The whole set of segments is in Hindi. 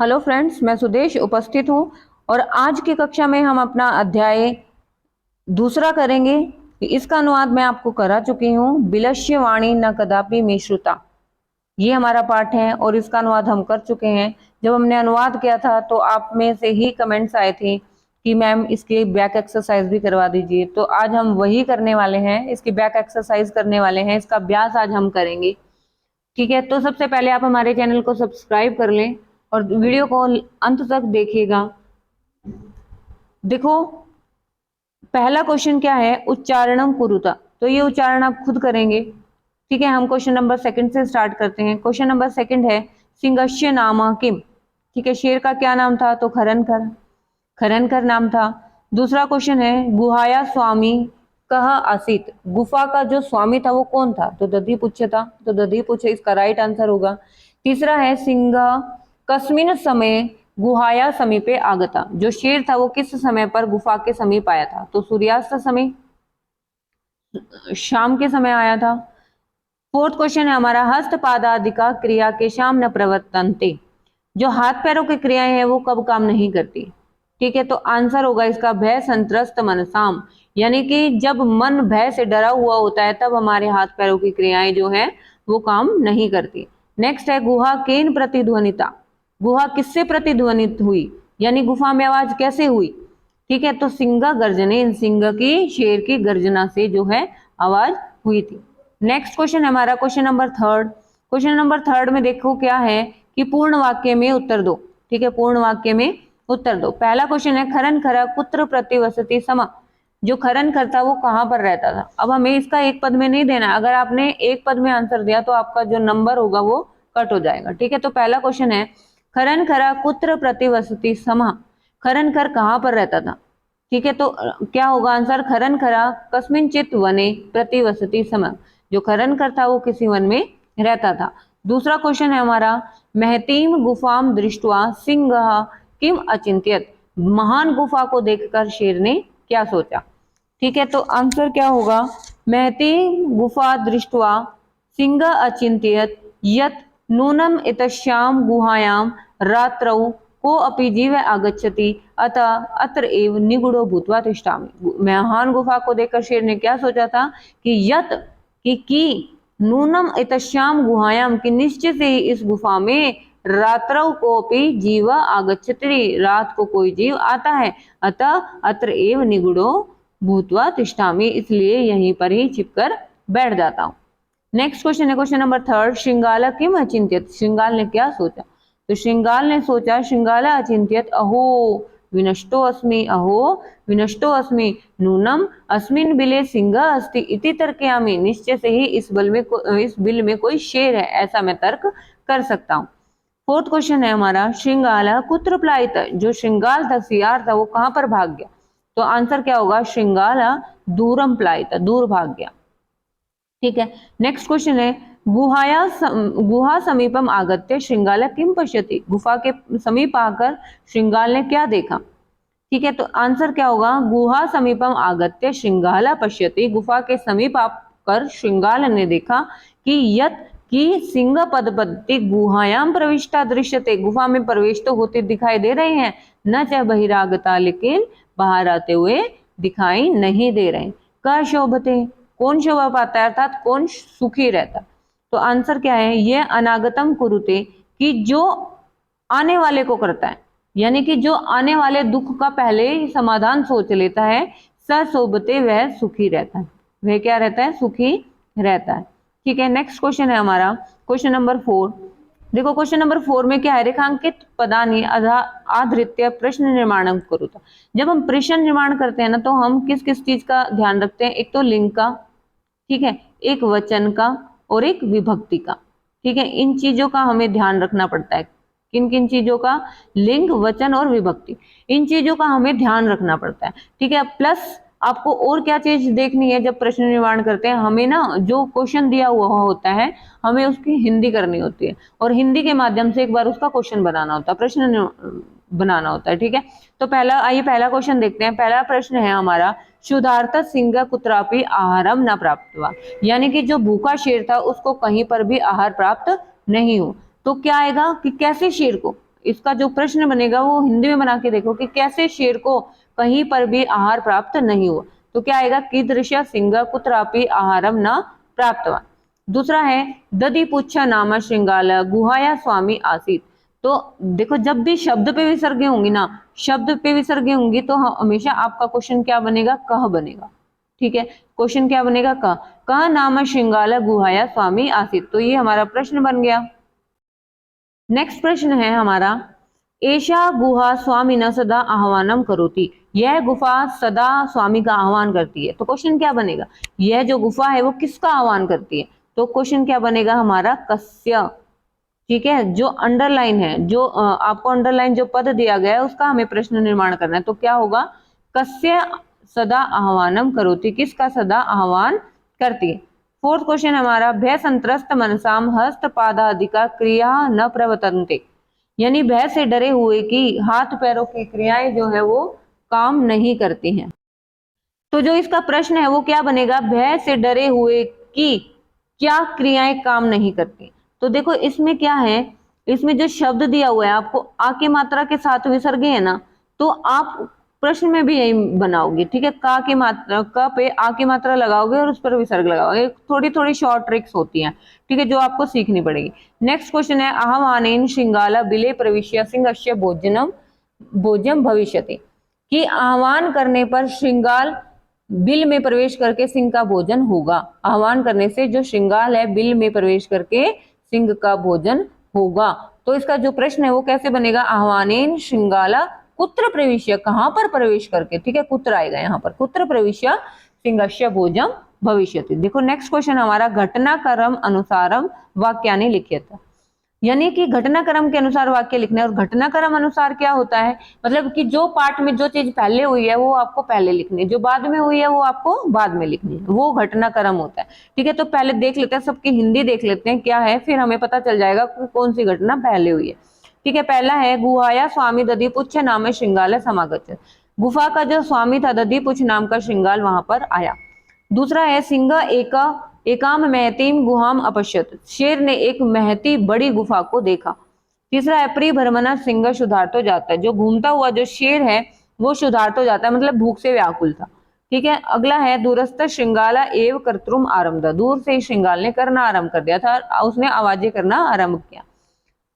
हेलो फ्रेंड्स, मैं सुदेश उपस्थित हूँ और आज की कक्षा में हम अपना अध्याय दूसरा करेंगे। इसका अनुवाद मैं आपको करा चुकी हूँ। बिलस्य वाणी न कदापि मे श्रुता, ये हमारा पाठ है और इसका अनुवाद हम कर चुके हैं। जब हमने अनुवाद किया था तो आप में से ही कमेंट्स आए थे कि मैम इसकी बैक एक्सरसाइज भी करवा दीजिए, तो आज हम वही करने वाले हैं। इसकी बैक एक्सरसाइज करने वाले हैं, इसका अभ्यास आज हम करेंगे। ठीक है, तो सबसे पहले आप हमारे चैनल को सब्सक्राइब कर लें और वीडियो को अंत तक देखिएगा। देखो, पहला क्वेश्चन क्या है, उच्चारणम कुरुता, तो ये उच्चारण आप खुद करेंगे। ठीक है, हम क्वेश्चन नंबर सेकंड से स्टार्ट करते हैं। क्वेश्चन नंबर सेकंड है सिंहस्य नाम किम। ठीक है, शेर का क्या नाम था, तो खरनकर, खरनकर नाम था। दूसरा क्वेश्चन है गुहाया स्वामी कह आसित, गुफा का जो स्वामी था वो कौन था, तो दधीपुच्छ था, तो दधीपुच्छ इसका राइट आंसर होगा। तीसरा है सिंह कस्मिन समय गुहाया समीपे आगता, जो शेर था वो किस समय पर गुफा के समीप आया था, तो सूर्यास्त समय, शाम के समय आया था। फोर्थ क्वेश्चन है हमारा हस्तपादादिका क्रिया के शाम न प्रवर्तन्ते, जो हाथ पैरों की क्रियाएं हैं वो कब काम नहीं करती। ठीक है, तो आंसर होगा इसका भय संत्रस्त मनसाम, यानी कि जब मन भय से डरा हुआ होता है तब हमारे हाथ पैरों की क्रियाएं जो है वो काम नहीं करती। नेक्स्ट है गुहा केन प्रतिध्वनिता, गुहा किससे प्रतिध्वनित हुई, यानी गुफा में आवाज कैसे हुई। ठीक है, तो सिंह गर्जने, सिंह की, शेर की गर्जना से जो है आवाज हुई थी। नेक्स्ट क्वेश्चन है हमारा question number third. Question number third में देखो क्या है कि पूर्ण वाक्य में उत्तर दो। ठीक है, पूर्ण वाक्य में उत्तर दो। पहला क्वेश्चन है खरन खरा कुत्र प्रतिवसति समा, जो खरन करता वो कहां पर रहता था। अब हमें इसका एक पद में नहीं देना, अगर आपने एक पद में आंसर दिया तो आपका जो नंबर होगा वो कट हो जाएगा। ठीक है, तो पहला क्वेश्चन है खरन खरा कुत्र प्रतिवसति समा, खरन कर कहां पर रहता था। ठीक है, तो क्या होगा आंसर, खरन खरा कस्मिंचित वने प्रतिवसति समा, जो खरन कर था वो किसी वन में रहता था। दूसरा क्वेश्चन है हमारा महतीम गुफाम दृष्टवा सिंह किम अचिंत्यत, महान गुफा को देखकर शेर ने क्या सोचा। ठीक है, तो आंसर क्या होगा, महती गुफा दृष्टवा सिंह अचिंत्यत यत नूनम इतश्याम गुहायाम रात्रौ को अपि जीव आगच्छति अतः अत्र एव निगुड़ो भूत्वा तिष्ठामि। महान गुफा को देखकर शेर ने क्या सोचा था कि यत की नूनम इतश्याम गुहायाम, की निश्चय से ही इस गुफा में रात्रौ कोपि जीव आगच्छति, रात को कोई जीव आता है, अतः अत्र एव निगुड़ो भूत्वा तिष्ठामि, इसलिए यहीं पर ही छिपकर बैठ जाता हूँ। नेक्स्ट क्वेश्चन है क्वेश्चन नंबर थर्ड, श्रृंगाला किम अचिंत्यत, श्रृंगाल ने क्या सोचा, तो श्रृंगाल ने सोचा श्रृंगाला अचिंत्यत अहो विनष्टो अस्मि, अहो विनष्टो अस्मि नूनम अस्मिन बिले सिंह अस्ति इति तर्कयामि, निश्चय से ही इस बिल में कोई शेर है, ऐसा मैं तर्क कर सकता हूँ। फोर्थ क्वेश्चन है हमारा श्रृंगाला कुत्र प्लायित, जो श्रृंगाल था, सियार था, वो कहां पर भाग गया, तो आंसर क्या होगा, श्रृंगाला दूरम प्लायित, दूर भाग गया। ठीक है, नेक्स्ट क्वेश्चन है गुहा समीपम आगत्य श्रृंगाला किम पश्यति, गुफा के समीप आकर श्रृंगाल ने क्या देखा। ठीक है, तो आंसर क्या होगा, गुहा समीपम आगत्य श्रृंगाला पश्यति, गुफा के समीप आकर श्रृंगाल ने देखा कि यत की सिंह पदपति गुहायाम प्रविष्टा दृश्यते, गुफा में प्रवेश तो होते दिखाई दे रहे हैं, न चाहे बहिरागता, लेकिन बाहर आते हुए दिखाई नहीं दे रहे। क शोभते, कौन शोभा पाता है, अर्थात कौन सुखी रहता, तो आंसर क्या है, ये अनागतम कुरुते, कि जो आने वाले को करता है, यानी कि जो आने वाले दुख का पहले ही समाधान सोच लेता है, स शोभते, वह सुखी रहता है, वह क्या रहता है, सुखी रहता है। ठीक है, नेक्स्ट क्वेश्चन है हमारा क्वेश्चन नंबर 4। देखो क्वेश्चन नंबर 4 में क्या है, रेखांकित पदानी आधृत्य प्रश्न निर्माण करुता, जब हम प्रश्न निर्माण करते हैं ना तो हम किस किस चीज का ध्यान रखते हैं, एक तो लिंग का, ठीक है, एक वचन का और एक विभक्ति का। ठीक है, इन चीजों का हमें ध्यान रखना पड़ता है, किन किन चीजों का, लिंग, वचन और विभक्ति, इन चीजों का हमें ध्यान रखना पड़ता है। ठीक है, प्लस आपको और क्या चीज देखनी है जब प्रश्न निर्माण करते हैं, हमें ना जो क्वेश्चन दिया हुआ होता है हमें उसकी हिंदी करनी होती है और हिंदी के माध्यम से एक बार उसका क्वेश्चन बनाना होता है, प्रश्न बनाना होता है। ठीक है, तो पहला क्वेश्चन देखते हैं। पहला प्रश्न है हमारा क्षुधार्त सिंह कुत्रापि आहारम न प्राप्त हुआ, यानी कि जो भूखा शेर था उसको कहीं पर भी आहार प्राप्त नहीं हो, तो क्या आएगा कि कैसे शेर को, इसका जो प्रश्न बनेगा वो हिंदी में बना के देखो कि कैसे शेर को कहीं पर भी आहार प्राप्त नहीं हुआ। तो क्या आएगा, कीदृश सिंह कुत्रापि आहारम न प्राप्तवान। दूसरा है दधि पुच्छ नाम श्रृंगाल गुहाया स्वामी आसीत। तो देखो जब भी शब्द पे विसर्गे होंगी ना, शब्द पे विसर्गे होंगी तो हमेशा आपका क्वेश्चन क्या बनेगा, कह बनेगा। ठीक है, क्वेश्चन क्या बनेगा, कह नाम श्रृंगाल गुहाया स्वामी आसीत। तो ये हमारा प्रश्न बन गया। नेक्स्ट प्रश्न है हमारा, एषा गुहा स्वामी न सदा आह्वानम करोति। यह गुफा सदा स्वामी का आह्वान करती है। तो क्वेश्चन क्या बनेगा, यह जो गुफा है वो किसका आह्वान करती है। तो क्वेश्चन क्या बनेगा हमारा, कस्य। ठीक है, जो अंडरलाइन है, जो आपको अंडरलाइन जो पद दिया गया है उसका हमें प्रश्न निर्माण करना है। तो क्या होगा, कस्य सदा आह्वानम करोति, किसका सदा आह्वान करती है। फोर्थ क्वेश्चन हमारा, भय संत्रस्त मनसाम हस्त पादादिका क्रिया न प्रवर्तन्ते। यानी भय से डरे हुए कि हाथ पैरों की क्रियाएं जो है वो काम नहीं करती हैं। तो जो इसका प्रश्न है वो क्या बनेगा, भय से डरे हुए कि क्या क्रियाएं काम नहीं करती। तो देखो इसमें क्या है, इसमें जो शब्द दिया हुआ है आपको आ की मात्रा के साथ विसर्गे है ना, तो आप प्रश्न में भी यही बनाओगे। ठीक है, का की मात्रा, क पे आ की मात्रा लगाओगे और उस पर विसर्ग लगाओगे। थोड़ी थोड़ी शॉर्ट ट्रिक्स होती हैं, ठीक है, जो आपको सीखनी पड़ेगी। नेक्स्ट क्वेश्चन है, अहम आनेन श्रृंगाला बिले प्रविश्य सिंहस्य भोजनम भोजम भविष्यति। कि आह्वान करने पर श्रृंगाल बिल में प्रवेश करके सिंह का भोजन होगा। आह्वान करने से जो श्रृंगाल है बिल में प्रवेश करके सिंह का भोजन होगा। तो इसका जो प्रश्न है वो कैसे बनेगा, आह्वानेन श्रृंगाला कुत्र प्रविश्य, कहां पर प्रवेश करके। ठीक है, कुत्र आएगा यहाँ पर, कुत्र प्रविश्य सिंहस्य भोजम भविष्यति। देखो नेक्स्ट क्वेश्चन हमारा, घटनाक्रम अनुसारम वाक्यानि लिखित। यानी कि घटनाक्रम के अनुसार वाक्य लिखना है। और घटनाक्रम अनुसार क्या होता है, मतलब कि जो पार्ट में जो चीज पहले हुई है वो आपको पहले लिखनी है, जो बाद में हुई है वो आपको बाद में लिखनी है, वो घटनाक्रम होता है। ठीक है, तो पहले देख लेते हैं, सबकी हिंदी देख लेते हैं क्या है, फिर हमें पता चल जाएगा कि कौन सी घटना पहले हुई है। ठीक है, पहला है, गुहाया स्वामी दधिपुच्छ नाम श्रृंगाल समागत। गुफा का जो स्वामी था दधिपुच्छ नाम का श्रृंगाल वहां पर आया। दूसरा है, सिंह एकाम महतीम गुहाम अपश्यत। शेर ने एक महती बड़ी गुफा को देखा। तीसरा है, परिभ्रमणा सिंह शुद्धार्थ हो जाता है। जो घूमता हुआ जो शेर है वो शुद्धार्थ हो जाता है, मतलब भूख से व्याकुल था। ठीक है, अगला है, दूरस्थ श्रृंगाला एव कर्तुम आरंभ। दूर से श्रृंगाल ने करना आरंभ कर दिया था, उसने आवाजें करना आरंभ किया।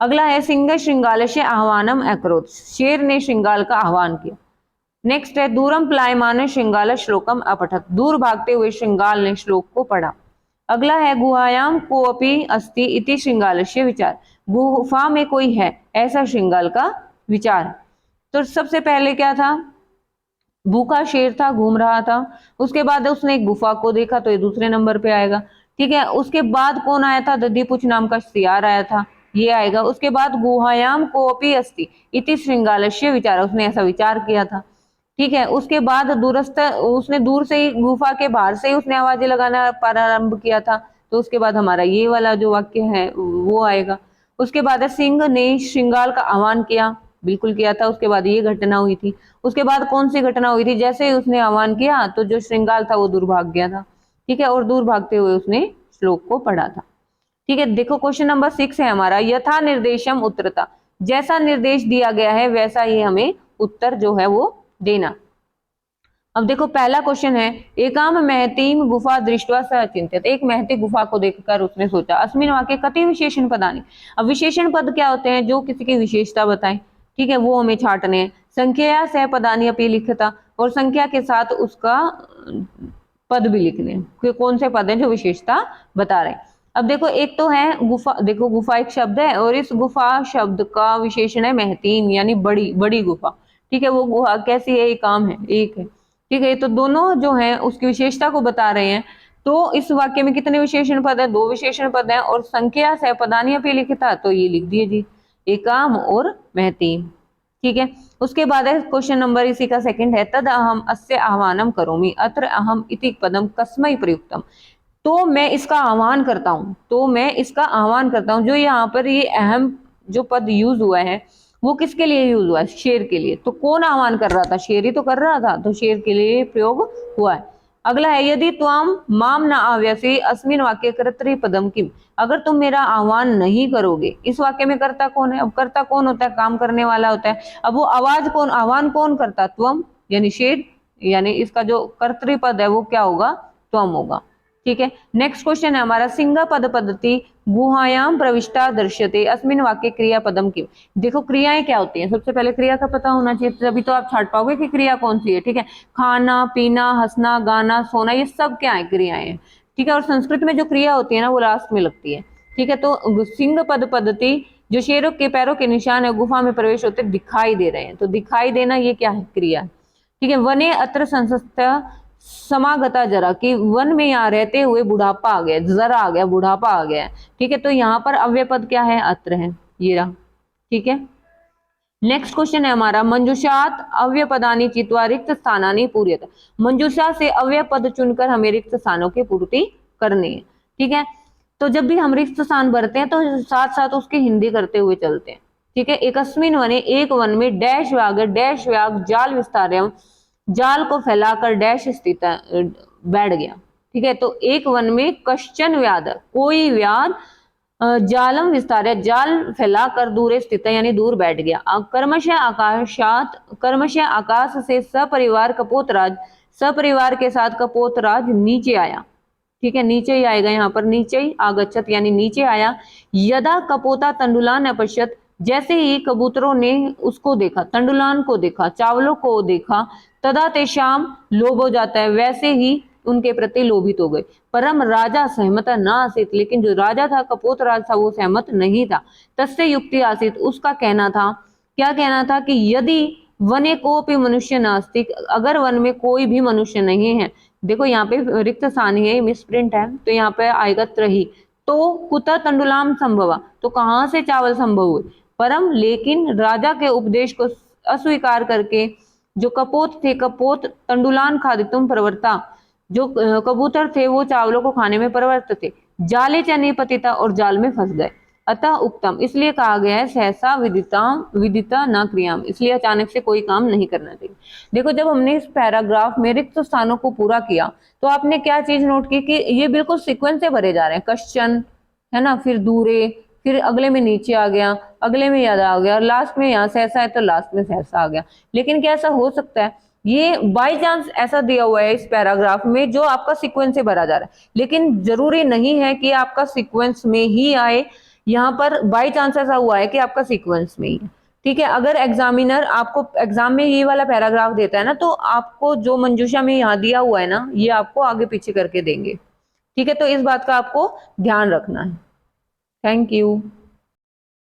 अगला है, सिंह श्रृंगाल से आह्वानम अकरोत। शेर ने श्रृंगाल का आह्वान किया। नेक्स्ट है, दूरम प्लायमान श्रृंगाल श्लोकम अपठत। दूर भागते हुए श्रृंगाल ने श्लोक को पढ़ा। अगला है, गुहायाम कोअपि अस्ति इति श्रृंगालस्य विचार। गुफा में कोई है ऐसा श्रृंगाल का विचार। तो सबसे पहले क्या था, भूखा शेर था, घूम रहा था। उसके बाद उसने एक गुफा को देखा, तो ये दूसरे नंबर पे आएगा। ठीक है, उसके बाद कौन आया था, दधिपुच्छ नाम का सियार आया था, ये आएगा। उसके बाद गुहायाम कोअपि अस्ति इति श्रृंगालस्य विचार, उसने ऐसा विचार किया था। ठीक है, उसके बाद दूरस्थ, उसने दूर से ही गुफा के बाहर से ही उसने आवाजें लगाना प्रारंभ किया था। तो उसके बाद हमारा ये वाला जो वाक्य है वो आएगा। उसके बाद है, सिंह ने श्रृंगाल का आह्वान किया, बिल्कुल किया था। उसके बाद ये घटना हुई थी। उसके बाद कौन सी घटना हुई थी, जैसे ही उसने आह्वान किया तो जो श्रृंगाल था वो दूर भाग गया था। ठीक है, और दूर भागते हुए उसने श्लोक को पढ़ा था। ठीक है, देखो क्वेश्चन नंबर 6 है हमारा, यथा निर्देशम उत्तरता। जैसा निर्देश दिया गया है वैसा ही हमें उत्तर जो है वो देना। अब देखो पहला क्वेश्चन है, एकाम महतीम गुफा दृष्टवा स अचिंत्यत। एक महती गुफा को देखकर उसने सोचा। अस्मिन वाक्य कति विशेषण पदानि। अब विशेषण पद क्या होते हैं, जो किसी की विशेषता बताएं। ठीक है, वो हमें छांटने हैं। संख्या सह पदानि अपि लिखता, और संख्या के साथ उसका पद भी लिखने हैं, कौन से पद हैं जो विशेषता बता रहे हैं। अब देखो एक तो है गुफा, देखो गुफा एक शब्द है और इस गुफा शब्द का विशेषण है महतीम, यानी बड़ी बड़ी गुफा। ठीक है, वो गुफा कैसी है, एक काम है, एक है। ठीक है, तो दोनों जो है उसकी विशेषता को बता रहे हैं। तो इस वाक्य में कितने विशेषण पद है, 2 विशेषण पद है, और संख्या सह पदानी पे लिखता, तो ये लिख दिए जी, एकाम और महतीम। ठीक है, उसके बाद है क्वेश्चन नंबर इसी का सेकंड है, तद अहम अस्य आह्वानम करोमि अत्र अहम इति पदम कस्मै प्रयुक्तम। तो मैं इसका आह्वान करता हूं, तो मैं इसका आह्वान करता हूं। जो यहाँ पर ये अहम जो पद यूज हुआ है वो किसके लिए यूज हुआ है, शेर के लिए। तो कौन आह्वान कर रहा था, शेर ही तो कर रहा था, तो शेर के लिए प्रयोग हुआ है। अगला है यदि त्वम माम न आव्यसे अस्मिन वाक्य कर्तृपदम किम, अगर तुम मेरा आह्वान नहीं करोगे, इस वाक्य में कर्ता कौन है? अब कर्ता कौन होता है? काम करने वाला होता है। अब वो आह्वान कौन करता? त्वम यानी शेड, यानी इसका जो कर्तृपद है वो क्या होगा? त्वम होगा। ठीक है, नेक्स्ट क्वेश्चन है हमारा सिंह पद पद्धति गुहायाम प्रविष्टा दृश्यते अस्मिन वाक्य क्रिया पदम किम। देखो क्रियाएं क्या होती हैं, सबसे पहले क्रिया का पता होना चाहिए, तभी तो आप छाट पाओगे कि क्रिया कौन सी है। ठीक है, खाना पीना हंसना गाना सोना ये सब क्या है? क्रियाएं हैं। ठीक है, और संस्कृत में जो क्रिया होती है ना वो लास्ट में लगती है। ठीक है, तो सिंह पद पद्धति जो शेरों के पैरों के निशान है गुफा में प्रवेश होते दिखाई दे रहे हैं, तो दिखाई देना ये क्या है? क्रिया। ठीक है, वने अत्र संस्था समागता जरा, कि वन में यहाँ रहते हुए बुढ़ापा आ गया, जरा आ गया, बुढ़ापा आ गया। ठीक है, तो यहाँ पर अव्यय पद क्या है? अत्र है, ये रहा। ठीक है, नेक्स्ट क्वेश्चन है हमारा मंजूषात अव्यय पदानी चित्वा रिक्त स्थानानी पूर्यत। मंजूषा से अव्यय पद चुनकर हमें रिक्त स्थानों की पूर्ति करनी है। ठीक है, तो जब भी हम रिक्त स्थान भरते हैं तो साथ साथ उसकी हिंदी करते हुए चलते हैं। ठीक है, एकस्मिन वने एक वन में डैश व्याग जाल विस्तारम, जाल को फैलाकर डैश स्थित बैठ गया। ठीक है, तो एक वन में कश्चन व्याध, कोई व्याध जालम विस्तार, जाल फैलाकर दूर स्थित यानी दूर बैठ गया। कर्मशः आकाश से सपरिवार कपोतराज, सपरिवार के साथ कपोतराज नीचे आया। ठीक है, नीचे ही आएगा, यहाँ पर नीचे ही आगच्छत यानी नीचे आया। यदा कपोता तंडुलान अपश्यत, जैसे ही कबूतरों ने उसको देखा, तंडुलान को देखा, चावलों को देखा, तदा तेषाम लोभ हो जाता है, वैसे ही उनके प्रति लोभित हो गए। परम राजा सहमत न आसित, लेकिन जो राजा था कपोतराज था वो सहमत नहीं था। तस्य युक्ति आसित, उसका कहना था, क्या कहना था? कि यदि वने कोपि मनुष्य नास्ति, अगर वन में कोई भी मनुष्य नहीं है। देखो यहाँ पे रिक्त स्थान है, मिसप्रिंट है, तो यहाँ पे आएगा त्रही। तो कुतः तंडुलाम संभवा, तो कहाँ से चावल संभव हुए? परम, लेकिन राजा के उपदेश को अस्वीकार करके जो कपोत थे, कपोत तंडुलान खादितुम प्रवृत्ता, जो कबूतर थे वो चावलों को खाने में प्रवृत्त थे। जाले च निपतिता, और जाल में फंस गए। अतः उक्तम, इसलिए कहा गया है सहसा विदिता न क्रियाम, इसलिए अचानक से कोई काम नहीं करना चाहिए। देखो जब हमने इस पैराग्राफ में रिक्त स्थानों को पूरा किया तो आपने क्या चीज नोट की कि ये बिल्कुल सीक्वेंस से भरे जा रहे हैं। क्वेश्चन है ना, फिर दूरे, फिर अगले में नीचे आ गया, अगले में याद आ गया, और लास्ट में यहाँ सहसा है तो लास्ट में सहसा आ गया। लेकिन क्या ऐसा हो सकता है? ये बाय चांस ऐसा दिया हुआ है इस पैराग्राफ में जो आपका सीक्वेंस से भरा जा रहा है, लेकिन जरूरी नहीं है कि आपका सीक्वेंस में ही आए। यहाँ पर बाय चांस ऐसा हुआ है कि आपका सीक्वेंस में ही है। ठीक है, अगर एग्जामिनर आपको एग्जाम में ये वाला पैराग्राफ देता है ना, तो आपको जो मंजूषा में यहाँ दिया हुआ है ना, ये आपको आगे पीछे करके देंगे। ठीक है, तो इस बात का आपको ध्यान रखना है। Thank you.